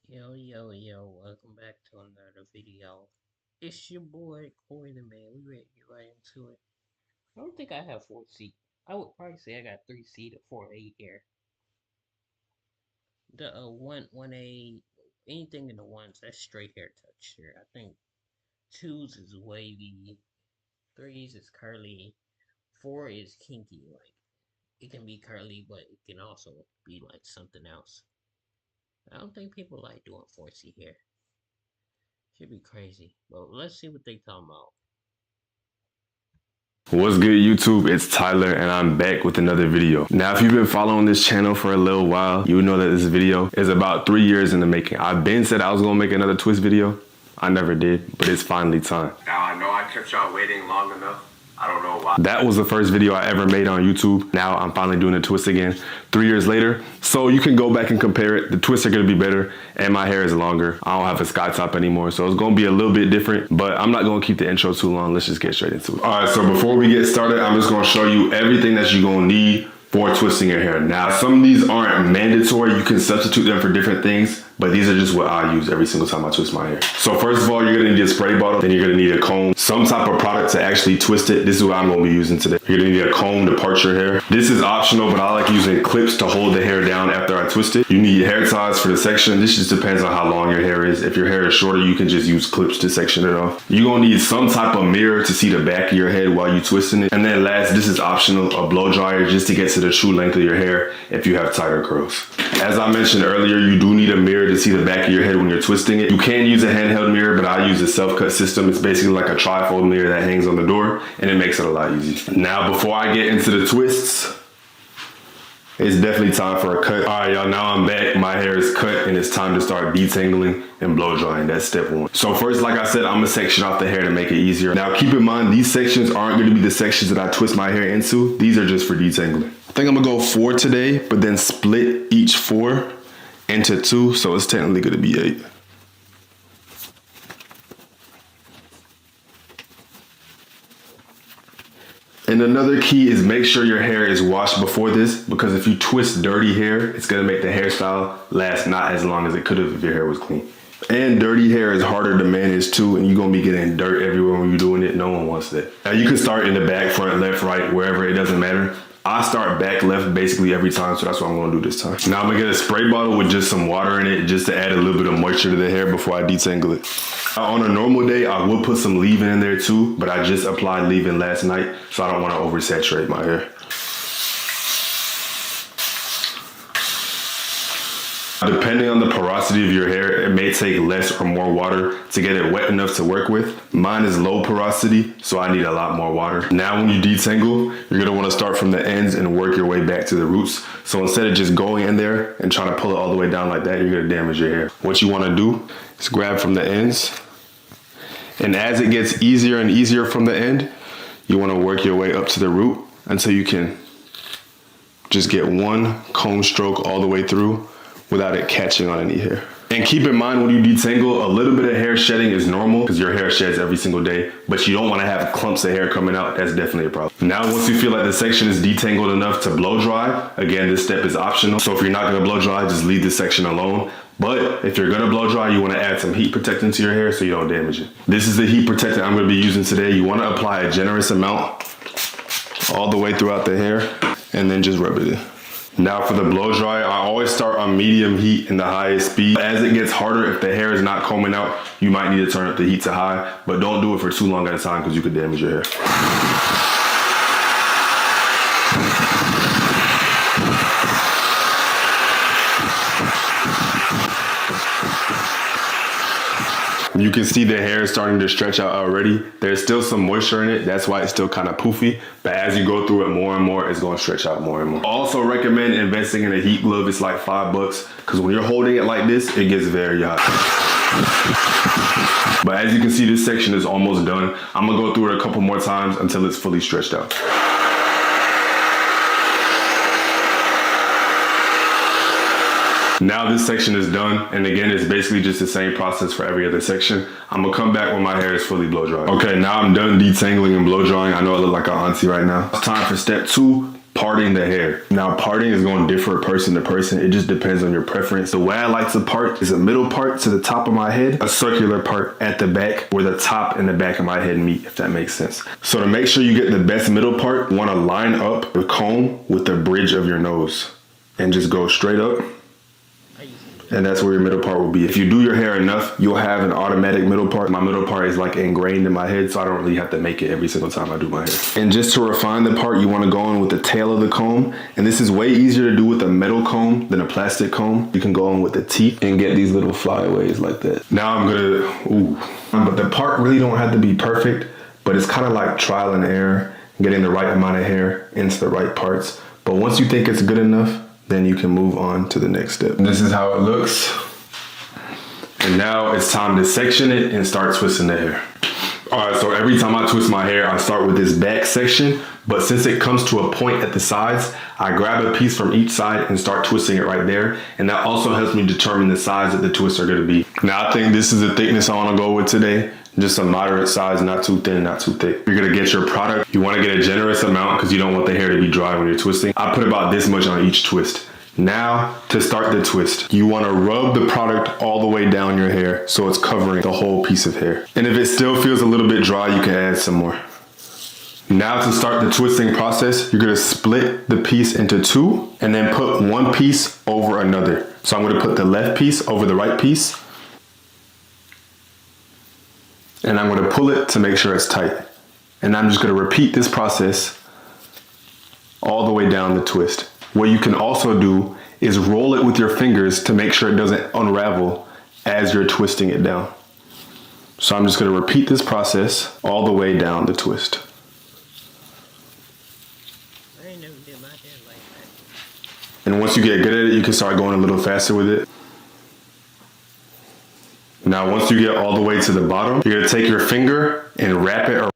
Yo, welcome back to another video. It's your boy Corey the Man. We ready to get right into it. I don't think I have 4C. I would probably say I got 3C to 4A here. The one A, anything in the ones, that's straight hair texture. I think twos is wavy, threes is curly, four is kinky. Like it can be curly, but it can also be like something else. I don't think people like doing 4C hair. Should be crazy. But let's see what they talking about. What's good, YouTube? It's Tyler and I'm back with another video. Now, if you've been following this channel for a little while, you know that this video is about 3 years in the making. I've been said I was gonna make another twist video. I never did, but it's finally time. Now, I know I kept y'all waiting long enough. I don't know why. That was the first video I ever made on YouTube. Now I'm finally doing a twist again 3 years later. So you can go back and compare it. The twists are gonna be better and my hair is longer. I don't have a sky top anymore. So it's gonna be a little bit different, but I'm not gonna keep the intro too long. Let's just get straight into it. All right, so before we get started, I'm just gonna show you everything that you're gonna need for twisting your hair. Now, some of these aren't mandatory. You can substitute them for different things, but these are just what I use every single time I twist my hair. So first of all, you're gonna need a spray bottle, then you're gonna need a comb, some type of product to actually twist it. This is what I'm gonna be using today. You're gonna need a comb to part your hair. This is optional, but I like using clips to hold the hair down after I twist it. You need hair ties for the section. This just depends on how long your hair is. If your hair is shorter, you can just use clips to section it off. You're gonna need some type of mirror to see the back of your head while you're twisting it. And then last, this is optional, a blow dryer just to get to the true length of your hair if you have tighter curls. As I mentioned earlier, you do need a mirror to see the back of your head when you're twisting it. You can use a handheld mirror, but I use a self-cut system. It's basically like a trifold mirror that hangs on the door, and it makes it a lot easier. Now, before I get into the twists, it's definitely time for a cut. All right, y'all, now I'm back. My hair is cut, and it's time to start detangling and blow drying. That's step one. So first, like I said, I'm gonna section off the hair to make it easier. Now, keep in mind, these sections aren't gonna be the sections that I twist my hair into. These are just for detangling. I think I'm gonna go 4 today, but then split each 4 into 2, so it's technically gonna be 8. And another key is make sure your hair is washed before this, because if you twist dirty hair, it's gonna make the hairstyle last not as long as it could have if your hair was clean. And dirty hair is harder to manage too, and you're gonna be getting dirt everywhere when you're doing it. No one wants that. Now you can start in the back, front, left, right, wherever, it doesn't matter. I start back left basically every time, so that's what I'm gonna do this time. Now I'm gonna get a spray bottle with just some water in it, just to add a little bit of moisture to the hair before I detangle it. On a normal day, I would put some leave-in in there too, but I just applied leave-in last night, so I don't wanna oversaturate my hair. Depending on the porosity of your hair, it may take less or more water to get it wet enough to work with. Mine is low porosity, so I need a lot more water. Now when you detangle, you're gonna wanna start from the ends and work your way back to the roots. So instead of just going in there and trying to pull it all the way down like that, you're gonna damage your hair. What you wanna do is grab from the ends, and as it gets easier and easier from the end, you wanna work your way up to the root until you can just get one comb stroke all the way through without it catching on any hair. And keep in mind, when you detangle, a little bit of hair shedding is normal because your hair sheds every single day, but you don't want to have clumps of hair coming out. That's definitely a problem. Now, once you feel like the section is detangled enough to blow dry, again, this step is optional. So if you're not going to blow dry, just leave this section alone. But if you're gonna blow dry, you wanna add some heat protectant to your hair so you don't damage it. This is the heat protectant I'm gonna be using today. You wanna apply a generous amount all the way throughout the hair and then just rub it in. Now for the blow dry, I always start on medium heat and the highest speed. As it gets harder, if the hair is not combing out, you might need to turn up the heat to high, but don't do it for too long at a time because you could damage your hair. You can see the hair is starting to stretch out already. There's still some moisture in it. That's why it's still kind of poofy. But as you go through it more and more, it's going to stretch out more and more. Also recommend investing in a heat glove. It's like $5 because when you're holding it like this, it gets very hot. But as you can see, this section is almost done. I'm going to go through it a couple more times until it's fully stretched out. Now this section is done, and again, it's basically just the same process for every other section. I'm gonna come back when my hair is fully blow dry. Okay, now I'm done detangling and blow drying. I know I look like an auntie right now. It's time for step 2, Parting the hair. Now, parting is going to differ person to person. It just depends on your preference. The way I like to part is a middle part to the top of my head, a circular part at the back where the top and the back of my head meet, if that makes sense. So to make sure you get the best middle part, you want to line up the comb with the bridge of your nose and just go straight up. And that's where your middle part will be. If you do your hair enough, you'll have an automatic middle part. My middle part is like ingrained in my head, so I don't really have to make it every single time I do my hair. And just to refine the part, you want to go in with the tail of the comb. And this is way easier to do with a metal comb than a plastic comb. You can go in with the teeth and get these little flyaways like that. Now I'm gonna, but the part really don't have to be perfect, but it's kind of like trial and error, getting the right amount of hair into the right parts. But once you think it's good enough, then you can move on to the next step. This is how it looks. And now it's time to section it and start twisting the hair. All right, so every time I twist my hair, I start with this back section, but since it comes to a point at the sides, I grab a piece from each side and start twisting it right there. And that also helps me determine the size that the twists are gonna be. Now I think this is the thickness I wanna go with today. Just a moderate size, not too thin, not too thick. You're gonna get your product. You wanna get a generous amount because you don't want the hair to be dry when you're twisting. I put about this much on each twist. Now, to start the twist, you wanna rub the product all the way down your hair so it's covering the whole piece of hair. And if it still feels a little bit dry, you can add some more. Now to start the twisting process, you're gonna split the piece into two and then put one piece over another. So I'm gonna put the left piece over the right piece. And I'm gonna pull it to make sure it's tight. And I'm just gonna repeat this process all the way down the twist. What you can also do is roll it with your fingers to make sure it doesn't unravel as you're twisting it down. So I'm just gonna repeat this process all the way down the twist. I ain't never did my hair like that. And once you get good at it, you can start going a little faster with it. Now, once you get all the way to the bottom, you're gonna take your finger and wrap it